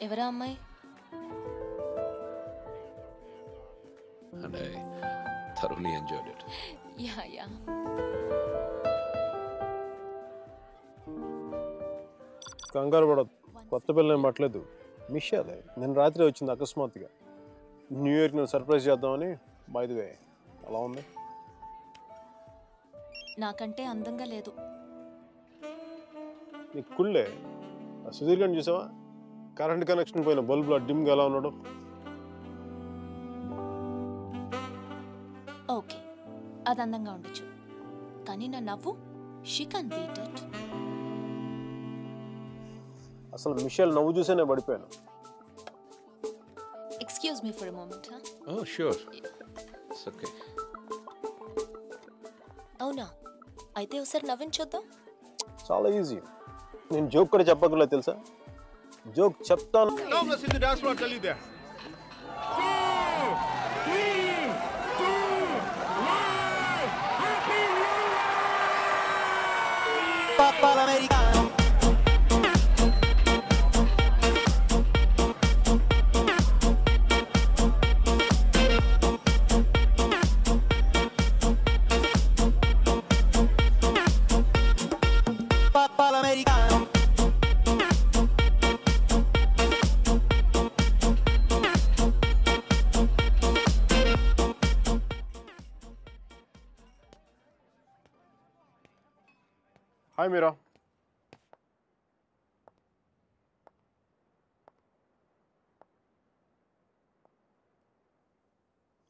ఎవరా అమ్మాయి? And I thoroughly enjoyed it. Yeah. కంగారు పడదు, కొత్త పిల్ల ఏం పట్టలేదు. మిస్ అదే నేను రాత్రి వచ్చింది అకస్మాత్తుగా. న్యూ ఇయర్కి నేను సర్ప్రైజ్ చేద్దామని. బై ది వే, అలా ఉంది. నాకంటే అందంగా లేదు. నీకు కుళ్ళే. సుధీర్ గారిని చూసావా? కరెంట్ కనెక్షన్ పోయిన బల్బులో డిమ్గా ఎలా ఉన్నాడు. ఓకే, అది అందంగా ఉండొచ్చు, కానీ నా నవ్వు షీ కాంట్ బీట్ ఇట్. అసలు మిషేల్ నవ్వు చూసేనే పడిపోయాను. Excuse me for a moment. Oh, sure. It's okay. అవునా? అయితే ఒకసారి నవ్వించొద్దాం. చాలా ఈజీ. నేను జోక్ కూడా చెప్పగల తెలుసా? జోక్ చెప్తాను. హాయ్ మీరా.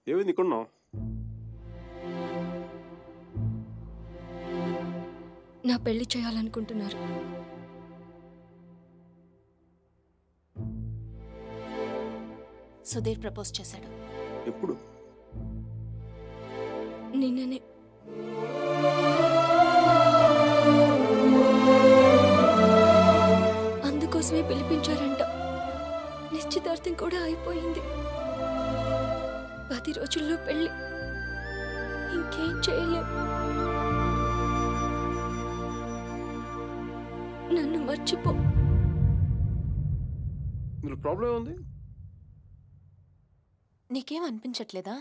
ఏమైంది ఇక్కడున్నావు? నా పెళ్లి చేయాలనుకుంటున్నారు. సుధీర్ ప్రపోజ్ చేశాడు. ఎప్పుడు? నిన్ననే. అందుకోసమే పిలిపించారంట. నిశ్చితార్థం కూడా అయిపోయింది. 10 రోజుల్లో పెళ్లి. ఇంకేం చేయలేం. నన్ను మర్చిపో. ఇందులో ప్రాబ్లం ఉంది. నీకేం అనిపించట్లేదా?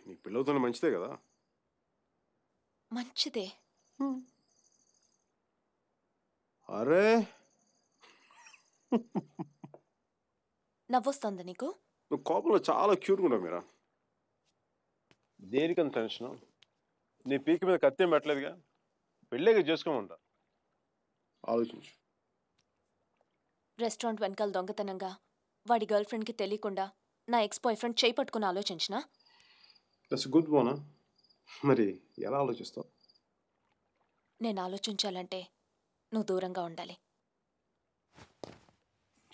నీ పిల్లలతో మంచిదే కదా. మంచిదే. అరే నవ్వొస్తుందా నీకు? నువ్వు కోపంలో చాలా క్యూట్గా ఉన్నావు మీరా. దేనికంత టెన్షన్? నీ పీక మీద కత్తి ఏం పెట్టలేదుగా. పెళ్ళేగా చేసుకోమంటా. ఆలోచించు. రెస్టారెంట్ వెనకాల దొంగతనంగా వాడి గర్ల్ ఫ్రెండ్కి తెలియకుండా నా ఎక్స్ బాయ్ ఫ్రెండ్ చేయి పట్టుకుని ఆలోచించినా? దట్స్ గుడ్ బోనా. మరి ఎలా ఆలోచిస్తావు? నేను ఆలోచించాలంటే నువ్వు దూరంగా ఉండాలి.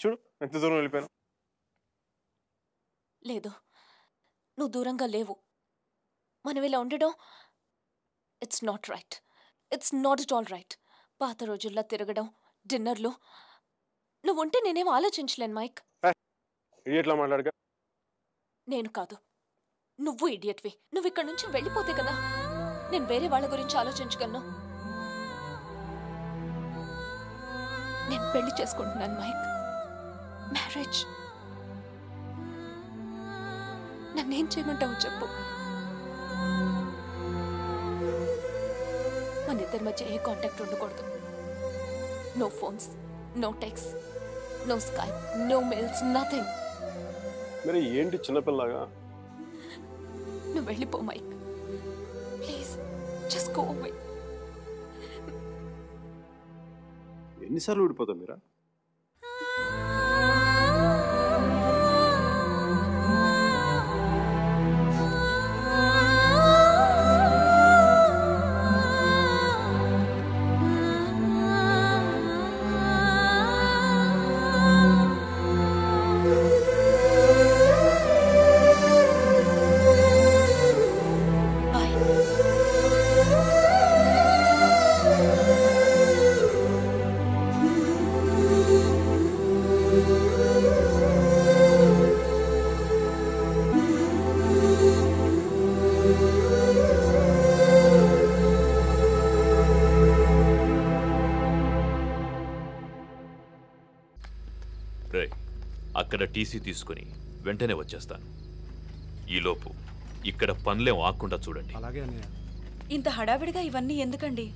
చూడు ఎంత దూరం వెళ్ళిపోయాను. లేదు, నువ్వు దూరంగా లేవు. మనం ఇలా ఉండడం it's not right. It's not it all right. పాత రోజుల్లో తిరగడం, డిన్నర్లు. నువ్వు ఉంటే నేనేం ఆలోచించలేను మైక్. ఇడియట్లా మాట్లాడక. నేను కాదు, నువ్వు ఇడియట్వి. నువ్వు ఇక్కడ నుంచి వెళ్ళిపోతే కదా నేను వేరే వాళ్ళ గురించి ఆలోచించగలను. నేను పెళ్లి చేసుకుంటున్నాను మైక్. మ్యారేజ్. నన్నేం చేయమంటావు చెప్పు. మన ఇద్దరి మధ్య ఏ కాంటాక్ట్ ఉండకూడదు. No phones, no text, no Skype, no mails, nothing. మరి ఏంటి చిన్నపిల్లగా? నువ్వు వెళ్ళిపో Mike. Please just go away. ఎన్నిసార్లు ఊడిపోతావు మీరా? అక్కడ టీసీ తీసుకుని వెంటనే వచ్చేస్తాను. ఈలోపు ఇక్కడ పనులేం ఆకుండా చూడండి. ఇంత హడావిడిగా ఇవన్నీ ఎందుకండి?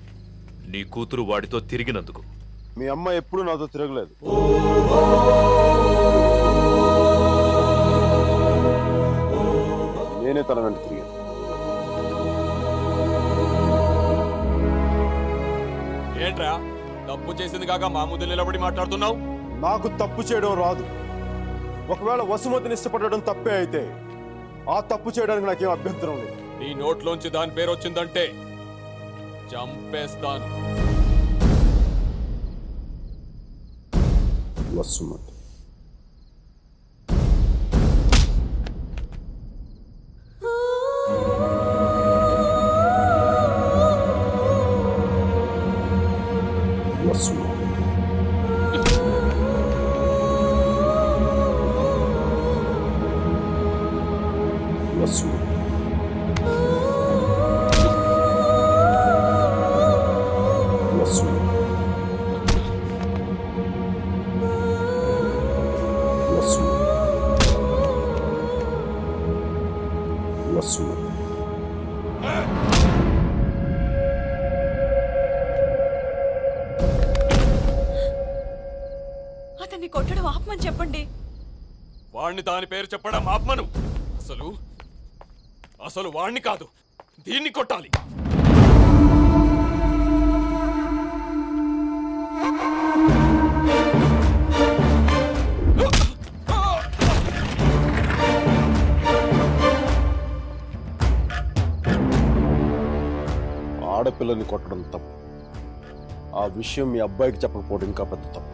నీ కూతురు వాడితో తిరిగినందుకు. మీ అమ్మ ఎప్పుడు నాతో తిరగలేదు. నేనే తన వెంట తిరిగాను. ఏంట్రా తప్పు చేసింది కాక మా ముందు నిలబడి మాట్లాడుతున్నావు? నాకు తప్పు చేయడం రాదు. ఒకవేళ వసుమతిని ఇష్టపడడం తప్పే అయితే ఆ తప్పు చేయడానికి నాకేం అభ్యంతరం లేదు. నీ నోట్లోంచి దాని పేరు వచ్చిందంటే చంపేస్తాను. వసుమతి అతన్ని కొట్టడం ఆపమని చెప్పండి. వాణ్ణి దాని పేరు చెప్పడం ఆత్మను. అసలు వాణ్ణి కాదు, దీన్ని కొట్టాలి. ఆడపిల్లని కొట్టడం తప్పు. ఆ విషయం మీ అబ్బాయికి చెప్పకపోవడం ఇంకా పెద్ద తప్పు.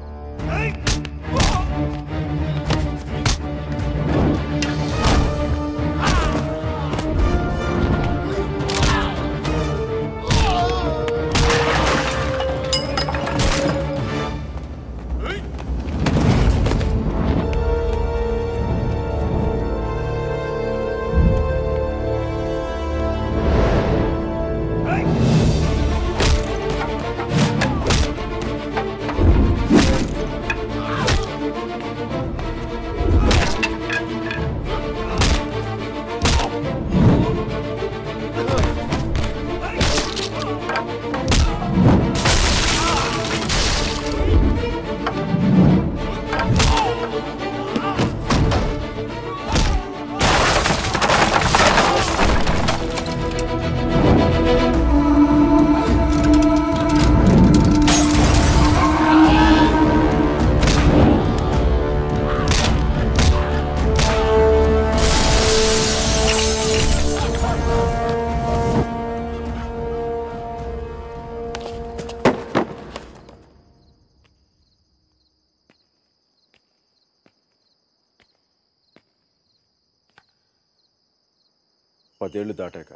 పదేళ్లు దాటాక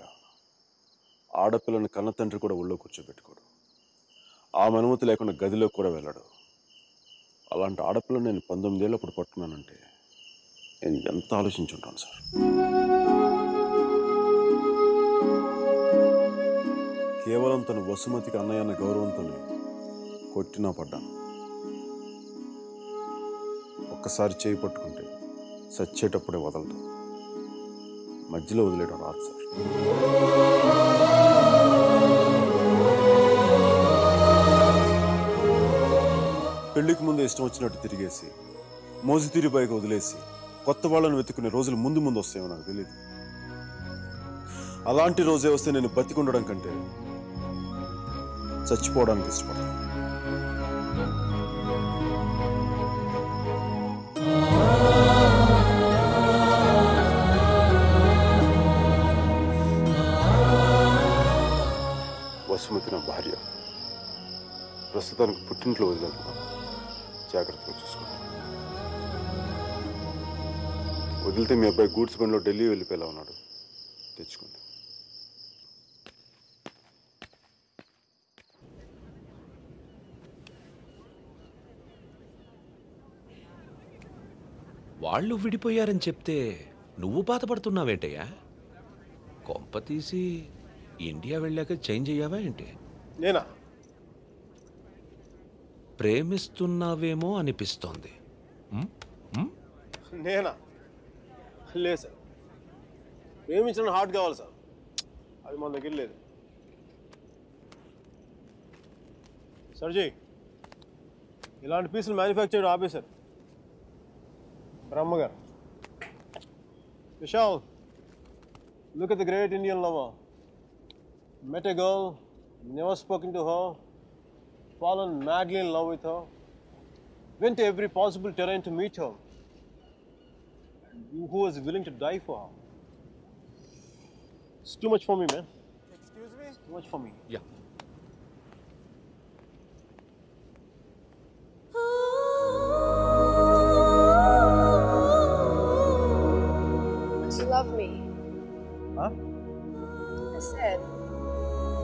ఆడపిల్లని కన్నతండ్రి కూడా ఒళ్ళో కూర్చోబెట్టుకోడు. ఆమె అనుమతి లేకుండా గదిలో కూడా వెళ్ళాడు. అలాంటి ఆడపిల్లని నేను 19 ఏళ్ళప్పుడు పట్టుకున్నానంటే నేను ఎంత ఆలోచించుంటాను సార్. కేవలం తను వసుమతికి అన్నయ్య అన్న గౌరవంతోనే కొట్టినా పడ్డాను. ఒక్కసారి చేయి పట్టుకుంటే చచ్చేటప్పుడే వదలదు. మధ్యలో వదిలేయడం రాదు సార్. పెళ్లికి ముందు ఇష్టం వచ్చినట్టు తిరిగేసి మోజుతీరి బైక్ వదిలేసి కొత్త వాళ్ళని వెతుకునే రోజులు ముందు ముందు వస్తాయో నాకు తెలియదు. అలాంటి రోజే వస్తే నేను బతికుండడం కంటే చచ్చిపోవడానికి ఇష్టపడతాను. వసుమతి నా భార్య. ప్రస్తుతానికి పుట్టింట్లో వదిలేస్తున్నాను. జాగ్రత్తగా చూసుకోండి. వదిలితే మీ అబ్బాయి గూడ్స్ బండిలో ఢిల్లీ వెళ్ళిపోయేలా ఉన్నాడు. తెచ్చుకోండి. వాళ్ళు విడిపోయారని చెప్తే నువ్వు బాధపడుతున్నావేంటయ్యా? కొంప తీసి ఇండియా వెళ్ళాక చేంజ్ అయ్యావా ఏంటి? నేనా? ప్రేమిస్తున్నావేమో అనిపిస్తోంది. నేనా? లేదు సార్, ప్రేమించిన హార్ట్ కావాలి సార్, అది మన దగ్గర లేదు. సర్జీ, ఇలాంటి పీసులు మ్యానుఫ్యాక్చర్ ఆపేశారు బ్రహ్మగారు. Vishal, look at the great Indian lover. Met a girl, never spoken to her, fallen madly in love with her, went to every possible terrain to meet her, who was willing to die for her. It's too much for me, man. Excuse me? It's too much for me. Yeah. Do you love me? Huh? I said,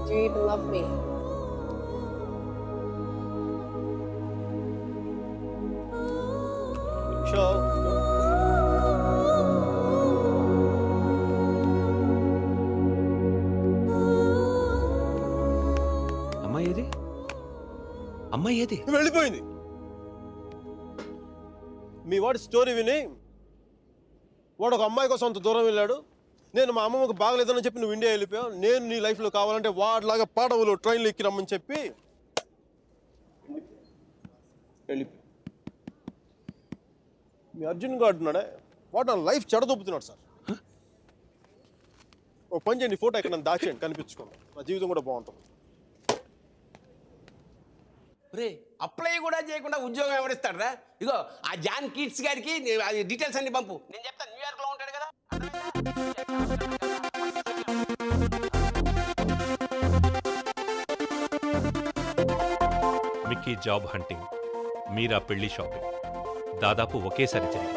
do you even love me? Vishal. అమ్మాయి ఏది? వెళ్ళిపోయింది. మీ వాడి story విని వాడు ఒక అమ్మాయి కోసం అంత దూరం వెళ్ళాడు. నేను మా అమ్మమ్మకు బాగలేదని చెప్పి నువ్వు ఇండియా వెళ్ళిపోయావు. నేను నీ లైఫ్లో కావాలంటే వాడిలాగా పాడవులు ట్రైన్లో ఎక్కి రమ్మని చెప్పి వెళ్ళిపోయి మీ అర్జున్ గారు ఉన్నాడే, వాడు నా లైఫ్ చెడదొబ్బుతున్నాడు సార్. ఓ పని చేయండి, ఫోటో ఎక్కడ దాచేయండి, కనిపించుకోండి, నా జీవితం కూడా బాగుంటుంది. రే అప్లై కూడా చేయకుండా ఉద్యోగం ఎవరిస్తాడు రా? ఇగో ఆ జాన్ కిడ్స్ గారికి అది డీటెయిల్స్ అన్ని పంపు, నేను చెప్తాను. న్యూయార్క్ లో ఉంటాడు కదా. మిక్కీ జాబ్ హంటింగ్, మీరా పెళ్లి షాపింగ్ దాదాపు ఒకేసారి జరిగింది.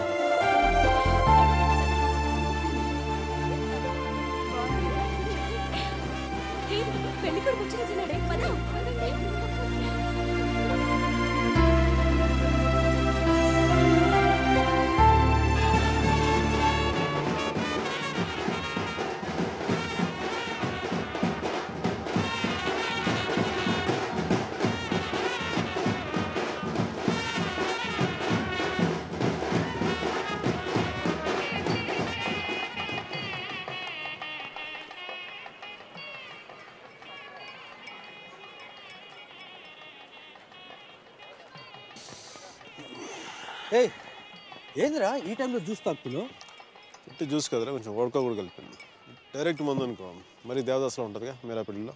ఏందిరా ఈ టైంలో జ్యూస్ తాగుతున్నావు? ఇట్టు జ్యూస్ కదరా, కొంచెం వడకా కూడా కలిపింది. డైరెక్ట్ మందు అనుకో, మరి దేవదాస్లో ఉంటుందిగా మీరా పెళ్ళిలో.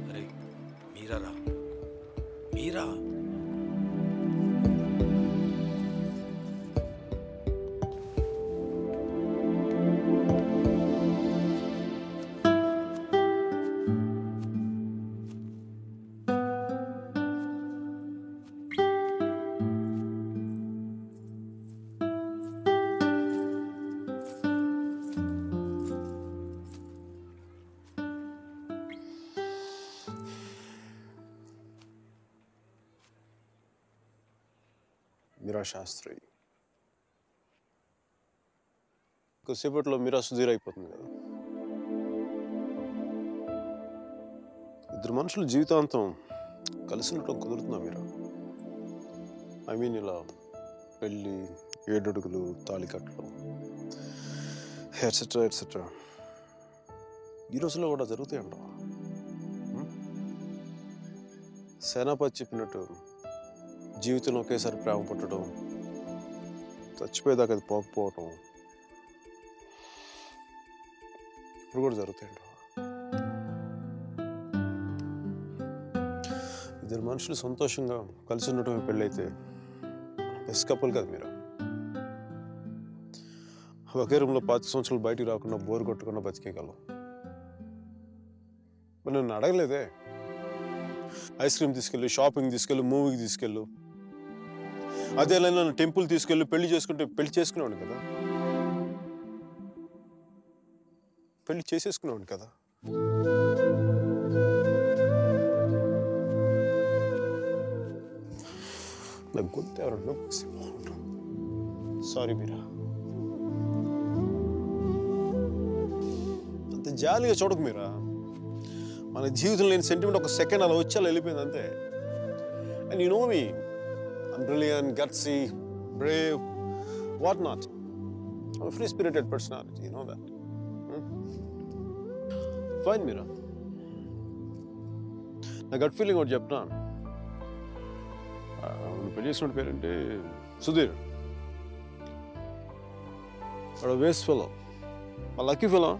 అరే మీరా మీరా మీరా శాస్త్రి కొద్దిసేపట్లో మీరా సుధీర్ అయిపోతుంది కదా. ఇద్దరు మనుషులు జీవితాంతం కలిసి ఉండటం కుదురుతుందా మీరా? ఐ మీన్ ఇలా పెళ్ళి, 7 అడుగులు, తాళికట్లు, ఎట్సెట్రా ఎట్సెట్రా ఈ రోజుల్లో కూడా జరుగుతాయంట. సేనాపతి చెప్పినట్టు జీవితంలో ఒకేసారి ప్రేమ పుట్టడం, చచ్చిపోయేదాకా అది పోకపోవటం ఇప్పుడు కూడా జరుగుతాయంట. ఇద్దరు మనుషులు సంతోషంగా కలిసి ఉండటం పెళ్ళైతే బెస్ట్ కపుల్ కదా మీరు. ఒకే రూమ్లో 5 సంవత్సరాలు బయటికి రాకుండా బోర్ కొట్టకుండా బతికేయగలం. మరి నన్ను అడగలేదే, ఐస్ క్రీమ్ తీసుకెళ్ళు, షాపింగ్ తీసుకెళ్ళు, మూవీకి తీసుకెళ్ళు, అదే నన్ను టెంపుల్ తీసుకెళ్ళి పెళ్లి చేసుకుంటే పెళ్లి చేసుకునేవాడు కదా, పెళ్లి చేసేసుకునేవాడు కదా. నాకు గొంతు ఎవరన్నా సారీ మీరా. జాలిగా చూడకు మీరా. మన జీవితంలో లేని సెంటిమెంట్ ఒక సెకండ్ అలా వచ్చి అలా వెళ్ళిపోయింది అంతే. And you know me, I'm brilliant, gutsy, Brave, what not. I'm a free-spirited personality, you know that. Fine, Mira. నా గట్ ఫీలింగ్ ఒకటి చెప్తాను. పెళ్లి చేసిన పేరేంటి? సుధీర్. వాడు వేస్ట్ ఫెలో, లక్కీ ఫెలో.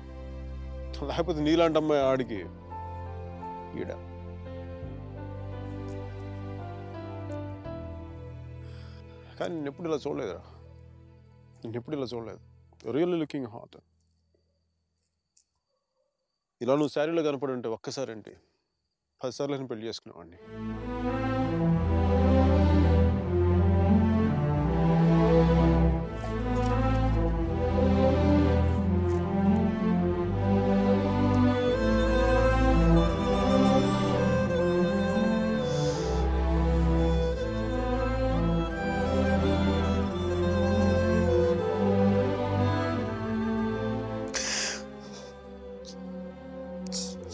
లేకపోతే నీలాంటి అమ్మాయి ఆడికి ఈడ. కానీ నేను ఎప్పుడు ఇలా చూడలేదురా, నేను ఎప్పుడు ఇలా చూడలేదు. Really looking hot. ఇలా నువ్వు శారీలో కనపడి ఉంటే ఒక్కసారి ఏంటి 10 సార్లు నేను పెళ్లి చేసుకునేవాడిని.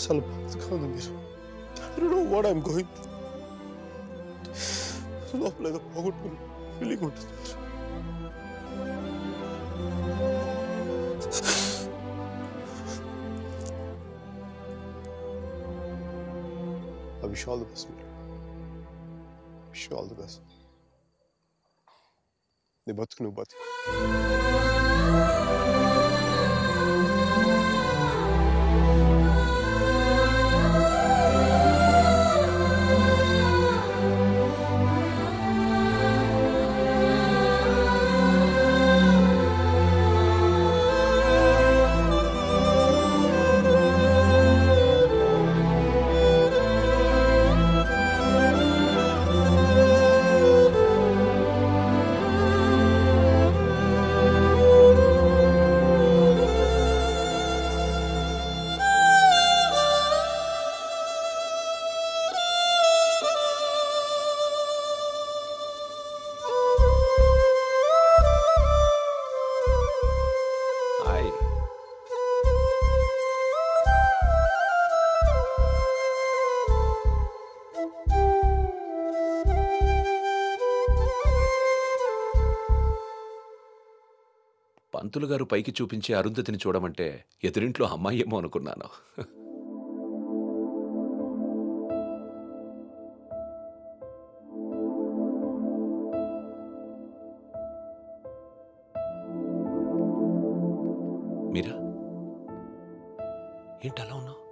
చాలా బాధగా ఉంది మీరు. I don't know what I'm going through. లోపల ఏదో పోగొట్టుకుని ఫీలింగ్ ఉంటుంది. I wish you all the best, Mira. Wish you all the best. నీ బతుకు నువ్వు బతుకు. పంతులు గారు పైకి చూపించి అరుంధతిని చూడమంటే ఎదురింట్లో అమ్మాయి ఏమో అనుకున్నాను. మీరా ఏంటలా ఉన్నావు?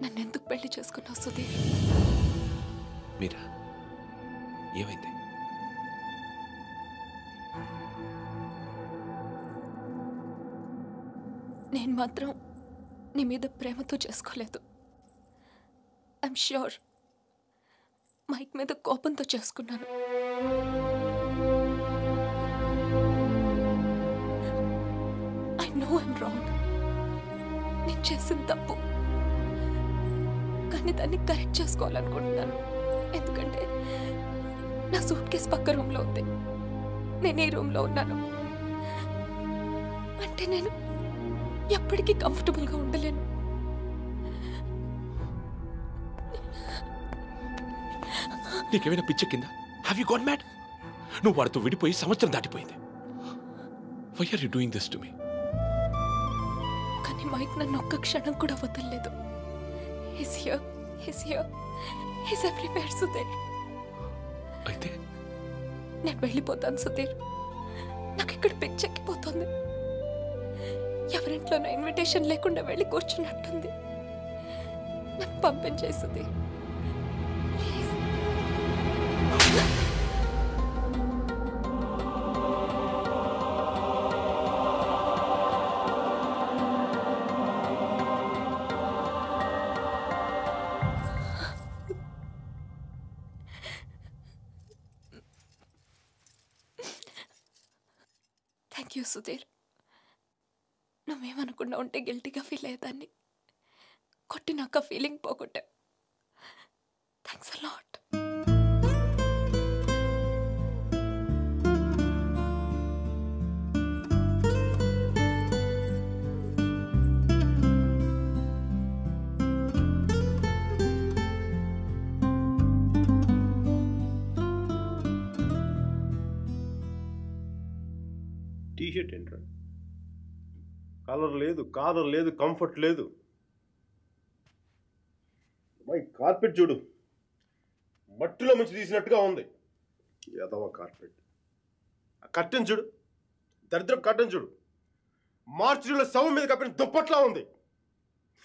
నన్నెందుకు పెళ్లి చేసుకున్నావు సుధీర్? మీరా ఏమైంది? నేను మాత్రం నీ మీద ప్రేమతో చేసుకోలేదు. ఐఎమ్ ష్యూర్ మైక్ మీద కోపంతో చేసుకున్నాను. I know I'm wrong. నేను చేసిన తప్పు, కానీ దాన్ని కరెక్ట్ చేసుకోవాలనుకుంటున్నాను. ఎందుకంటే నా సూట్ కేసు పక్క రూమ్లో ఉంది, నేను ఈ రూమ్లో ఉన్నాను. అంటే నేను ఎప్పటికీ కంఫర్టబుల్గా ఉండలేను. నీకేమైనా పిచ్చెక్కిందా? Have you got mad? నువ్వు వాడితో విడిపోయి సంవత్సరం దాటిపోయింది. Why are you doing this to me? కానీ మైక్ నన్ను ఒక్క క్షణం కూడా వదలలేదు. He's here, he's everywhere, Sudheer. అయితే నేను వెళ్ళిపోతాను సుధీర్. నాకు ఇక్కడ పిచ్చెక్కిపోతుంది. ఎవరింట్లో నా ఇన్విటేషన్ లేకుండా వెళ్ళి కూర్చున్నట్టుంది. నన్ను పంపించేయి సుధీర్. Thank you Sudheer. నువ్వేమనుకున్నా ఉంటే గిల్టీగా ఫీల్ అయ్యేదాన్ని. కొట్టినాక ఫీలింగ్ పోగొట్టా. Thanks a lot. టీషర్ట్ ఏంట్రా? కలర్ లేదు, కంఫర్ట్ లేదు. మై కార్పెట్ చూడు, మట్టిలో మంచి తీసినట్టుగా ఉంది. ఎదవ కార్పెట్. ఆ కర్టెన్ చూడు, దరిద్రం కర్టెన్ చూడు, మార్చిలో శవం మీద కప్పిన దుప్పట్లా ఉంది.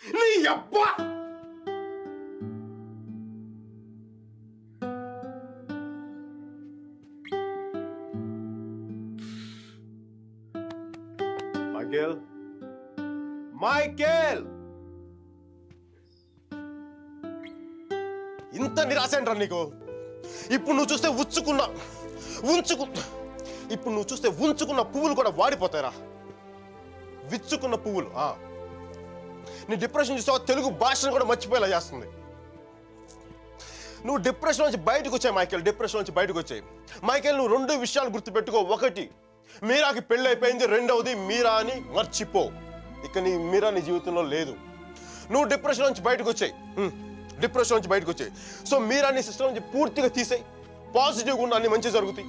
నీ అబ్బా! మైకేల్, ఇంత నిరాశ ఏంట్రా నీకు? ఇప్పుడు నువ్వు చూస్తే ఉంచుకున్న పువ్వులు కూడా వాడిపోతాయిరా. విచ్చుకున్న పువ్వులు. నీ డిప్రెషన్ చూస్తావా? తెలుగు భాషను కూడా మర్చిపోయేలా చేస్తుంది. నువ్వు డిప్రెషన్ నుంచి బయటకు వచ్చాయి మైకేల్, మైకేల్ నువ్వు 2 విషయాలు గుర్తుపెట్టుకో. 1, మీరాకి పెళ్ళి అయిపోయింది. 2వది, మీరా అని మర్చిపో. ఇక మీరా నీ జీవితంలో లేదు. నువ్వు డిప్రెషన్ నుంచి బయటకు వచ్చాయి. సో మీరా నీ సిస్టమ్ నుంచి పూర్తిగా తీసేయి. పాజిటివ్గా ఉన్న అన్ని మంచి జరుగుతాయి.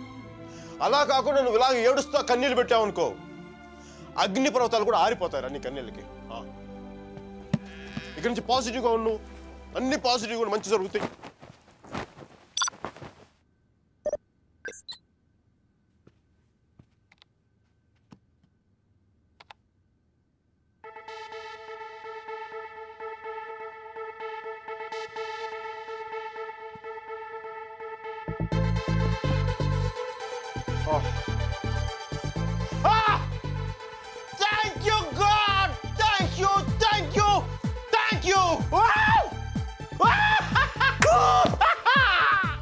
అలా కాకుండా నువ్వు ఇలాగ ఏడుస్తా కన్నీళ్ళు పెట్టావనుకో, అగ్ని పర్వతాలు కూడా ఆరిపోతాయి నీ కన్నీళ్ళకి. ఇక్కడి నుంచి పాజిటివ్గా ఉండు, అన్ని పాజిటివ్గా కూడా మంచి జరుగుతాయి. Thank you, God! Thank you!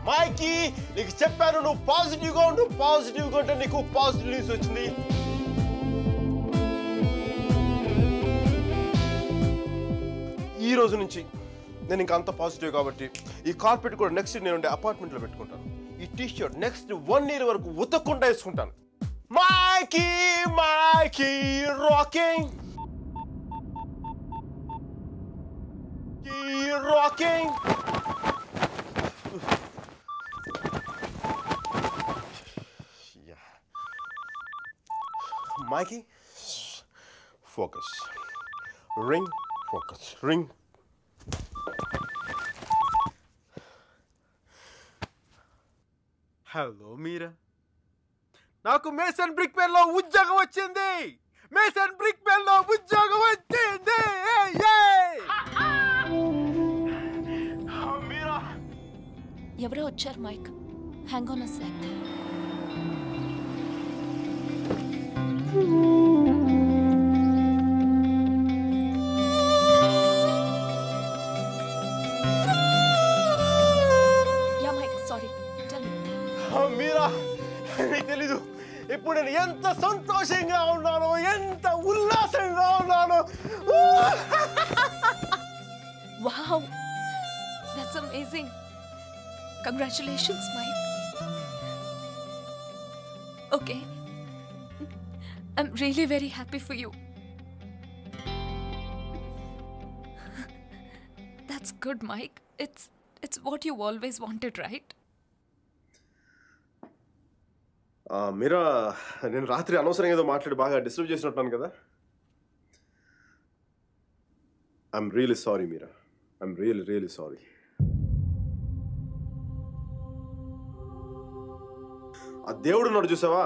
మైకీ, నీకు చెప్పాను నువ్వు పాజిటివ్గా ఉంటే నీకు పాజిటివ్ న్యూస్ వచ్చింది. ఈ రోజు నుంచి నేను ఇంకా అంత పాజిటివ్ కాబట్టి ఈ కార్పెట్ కూడా నెక్స్ట్ నేను ఉండే అపార్ట్మెంట్లో పెట్టుకుంటాను. ఈ టీ షర్ట్ నెక్స్ట్ 1 year వరకు ఉతక్కుండా వేసుకుంటాను. Mikey rocking. Mikey, focus. Ring, focus. Ring. Hello Meera, నాకు మేసన్ బ్రిక్ పెన్ లో ఉద్యోగం వచ్చింది. మీరా, ఎవరో వచ్చారు Mike. Hang on a sec. Meera, నీకు తెలీదు ఇప్పుడు నేను ఎంత సంతోషంగా ఉన్నానో, ఎంత ఉల్లాసంగా ఉన్నానో. Wow, that's amazing. Congratulations, Mike. Okay, I'm really very happy for you. That's good, Mike. It's what you always wanted, right? మీరా, నేను రాత్రి అనవసరంగా ఏదో మాట్లాడి బాగా డిస్టర్బ్ చేసినట్టున్నాను కదా. I'm really sorry Meera, I'm really sorry. ఆ దేవుడు ఉన్నాడు చూసావా,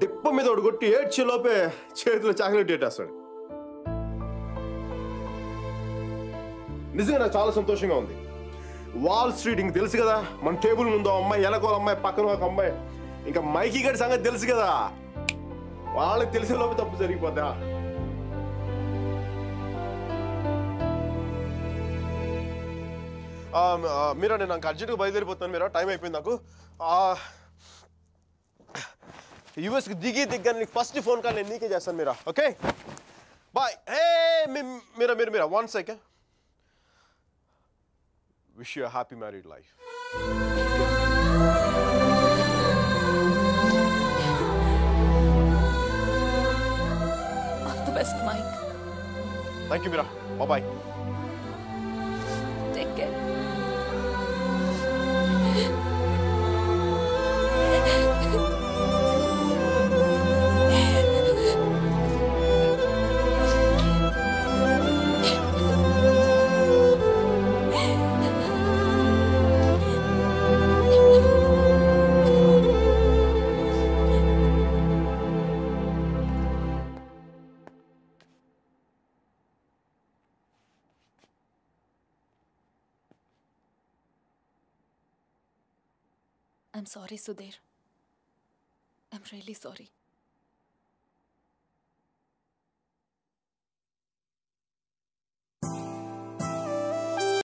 డిప్ప మీద ఒకటి కొట్టి ఏడ్చే లోపే చేతిలో చాక్లెట్ ఏటేస్తాడు. నిజంగా నాకు చాలా సంతోషంగా ఉంది. వాల్ స్ట్రీట్ ఇంక తెలుసు కదా, మన టేబుల్ ముందు అమ్మాయి, ఎలకోల అమ్మాయి, పక్కన ఒక అమ్మాయి, ఇంకా మైకీ గడి సంగతి తెలుసు కదా, వాళ్ళకి తెలిసే లోపు తప్పు జరిగిపోద్దా. మీరా, నేను నాకు అర్జెంట్గా బయలుదేరిపోతాను. మీరా, టైం అయిపోయింది నాకు. యూఎస్కి దిగ్గా నీకు ఫస్ట్ ఫోన్ కాల్ నేను నీకే చేస్తాను Meera. Okay, bye. Meera 1 second. Wish you a happy married life. All the best, Mike. Thank you, Mira. Bye-bye. Take care. I'm sorry Sudheer. I'm really sorry.